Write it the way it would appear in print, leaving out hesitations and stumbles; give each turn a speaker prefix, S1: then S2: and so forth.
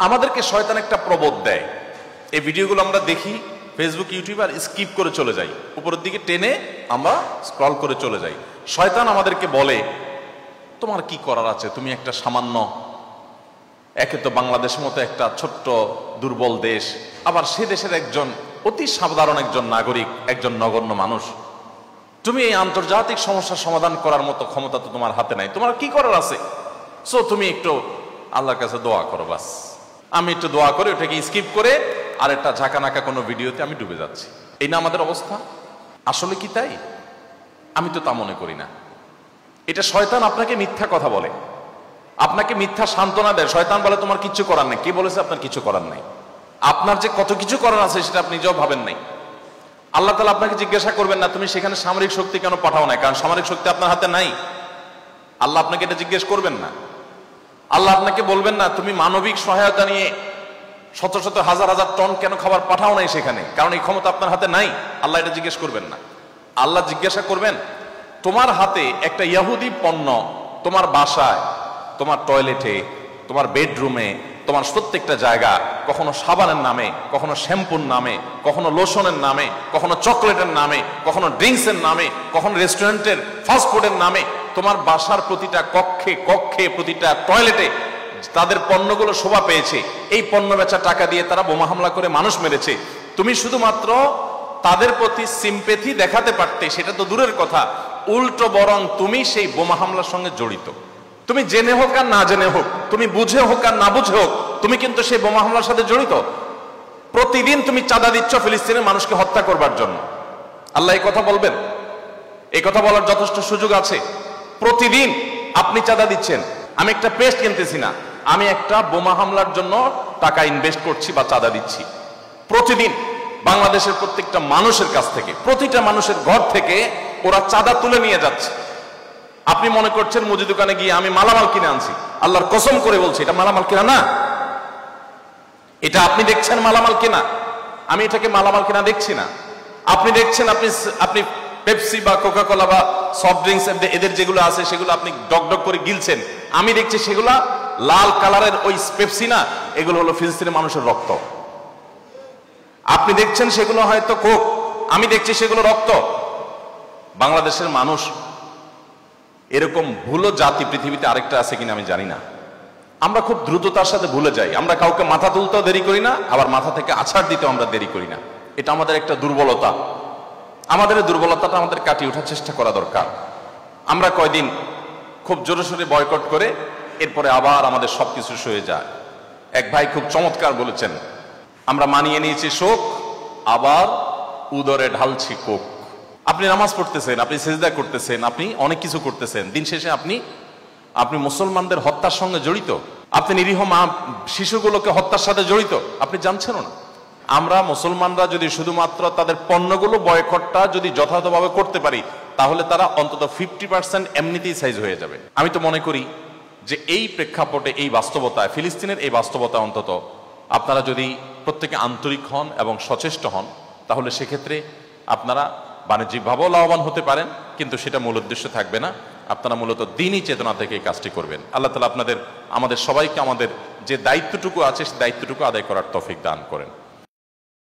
S1: আমাদেরকে শয়তান একটা প্রবোধ দেয়, এই ভিডিওগুলো আমরা দেখি ফেসবুক ইউটিউব আর স্কিপ করে চলে যাই, উপরের দিকে টেনে আমরা স্ক্রল করে চলে যাই। শয়তান আমাদেরকে বলে তোমার কি করার আছে, তুমি একটা সামান্য, একে তো বাংলাদেশের মতো একটা ছোট্ট দুর্বল দেশ, আবার সে দেশের একজন অতি সাধারণ একজন নাগরিক, একজন নগণ্য মানুষ, তুমি এই আন্তর্জাতিক সমস্যার সমাধান করার মতো ক্ষমতা তো তোমার হাতে নাই, তোমার কি করার আছে? সো তুমি একটু আল্লাহর কাছে দোয়া করো। বাস আমি একটু দোয়া করে ওটাকে স্কিপ করে আর একটা ঝাঁকানাকা কোনো ভিডিওতে আমি ডুবে যাচ্ছি। এই না আমাদের অবস্থা? আসলে কি তাই? আমি তো তা মনে করি না। এটা শয়তান আপনাকে মিথ্যা কথা বলে, আপনাকে মিথ্যা সান্ত্বনা দেয়। শয়তান বলে তোমার কিচ্ছু করার নেই। কে বলেছে আপনার কিছু করার নেই? আপনার যে কত কিছু করার আছে সেটা আপনি নিজেও ভাবেন নাই। আল্লাহ তাআলা আপনাকে জিজ্ঞাসা করবেন না তুমি সেখানে সামরিক শক্তি কেন পাঠাও না, কারণ সামরিক শক্তি আপনার হাতে নাই। আল্লাহ আপনাকে এটা জিজ্ঞেস করবেন না। আল্লাহ আপনাকে বলবেন না তুমি মানবিক সহায়তা নিয়ে শত শত হাজার হাজার টন কেন খাবার পাঠাও নাই সেখানে, কারণ এই ক্ষমতা আপনার হাতে নাই। আল্লাহ এটা জিজ্ঞেস করবেন না। আল্লাহ জিজ্ঞাসা করবেন তোমার হাতে একটা ইহুদি পণ্য তোমার বাসায়, তোমার টয়লেটে, তোমার বেডরুমে, তোমার প্রত্যেকটা জায়গা, কখনো সাবানের নামে, কখনো শ্যাম্পুর নামে, কখনো লোশনের নামে, কখনো চকলেটের নামে, কখনো ড্রিঙ্কসের নামে, কখনো রেস্টুরেন্টের ফাস্টফুডের নামে, তোমার বাসার প্রতিটা কক্ষে কক্ষে প্রতিটা টয়লেটে তাদের পণ্যগুলো শোভা পেয়েছে। এই পণ্য বেচা টাকা দিয়ে তারা বোমা হামলা করে মানুষ মেরেছে। তুমি শুধুমাত্র তাদের প্রতি সিম্পেথি দেখাতে পারতে, সেটা তো দূরের কথা, উল্টো বরং তুমি সেই বোমা হামলার সঙ্গে জড়িত। তুমি জেনে হোক আর না জেনে হোক, তুমি বুঝে হোক আর না বুঝে হোক, তুমি কিন্তু সেই বোমা হামলার সাথে জড়িত। প্রতিদিন তুমি চাঁদা দিচ্ছ ফিলিস্তিনের মানুষকে হত্যা করবার জন্য। আল্লাহ এই কথা বলবেন? এই কথা বলার যথেষ্ট সুযোগ আছে? প্রতিদিন আপনি চাঁদা দিচ্ছেন। আমি একটা পেস্ট কিনতেছি না, আমি একটা বোমা হামলার জন্য টাকা ইনভেস্ট করছি বা চাঁদা দিচ্ছি। প্রতিদিন বাংলাদেশের প্রত্যেকটা মানুষের কাছ থেকে, প্রতিটা মানুষের ঘর থেকে ওরা চাঁদা তুলে নিয়ে যাচ্ছে। আপনি মনে করছেন মুদি দোকানে গিয়ে আমি মালামাল কিনে আনছি। আল্লাহর কসম করে বলছি এটা মালামাল কিনা না। এটা আপনি দেখছেন মালামাল কিনা, আমি এটাকে মালামাল কিনা দেখছি না। আপনি দেখছেন আপনি পেপসি বা কোকা কোলা বা সফট ড্রিঙ্কস এদের যেগুলো আছে সেগুলো আপনি ডক ডক করে গিলছেন। আমি দেখছি সেগুলা লাল কালারের ওই পেপসি না, এগুলো হলো ফিলিস্তিনের মানুষের রক্ত। আপনি দেখছেন সেগুলো হয়তো কোক, আমি দেখছি সেগুলো রক্ত। বাংলাদেশের মানুষ এরকম ভুলো জাতি পৃথিবীতে আরেকটা আছে কিনা আমি জানি না। আমরা খুব দ্রুততার সাথে ভুলে যাই। আমরা কাউকে মাথা তুলতেও দেরি করি না, আবার মাথা থেকে আছাড় দিতেও আমরা দেরি করি না। এটা আমাদের একটা দুর্বলতা। আমাদের এই দুর্বলতাটা আমাদের কাটিয়ে ওঠার চেষ্টা করা দরকার। আমরা কয়দিন খুব জোরে সোরে বয়কট করে এরপরে আবার আমাদের সবকিছু সয়ে যায়। এক ভাই খুব চমৎকার বলেছেন, আমরা মানিয়ে নিয়েছি শোক, আবার উদরে ঢালছি কোক। আপনি নামাজ পড়তেছেন, আপনি সিজদা করতেছেন, আপনি অনেক কিছু করতেছেন, দিন শেষে আপনি মুসলমানদের হত্যার সঙ্গে জড়িত। আপনি নিরীহ মা শিশুগুলোকে হত্যার সাথে জড়িত, আপনি জানছেনও না। আমরা মুসলমানরা যদি শুধুমাত্র তাদের পণ্যগুলো বয়কটটা যদি যথাযথভাবে করতে পারি, তাহলে তারা অন্তত 50% এমনিতেই সাইজ হয়ে যাবে। আমি তো মনে করি যে এই প্রেক্ষাপটে, এই বাস্তবতায়, ফিলিস্তিনের এই বাস্তবতা অন্তত আপনারা যদি প্রত্যেকে আন্তরিক হন এবং সচেষ্ট হন, তাহলে সেক্ষেত্রে আপনারা বাণিজ্যিকভাবেও লাভবান হতে পারেন, কিন্তু সেটা মূল উদ্দেশ্য থাকবে না। আপনারা মূলত দ্বীনি চেতনা থেকে এই কাজটি করবেন। আল্লাহ তাআলা আমাদের সবাইকে আমাদের যে দায়িত্বটুকু আছে সেই দায়িত্বটুকু আদায় করার তৌফিক দান করেন।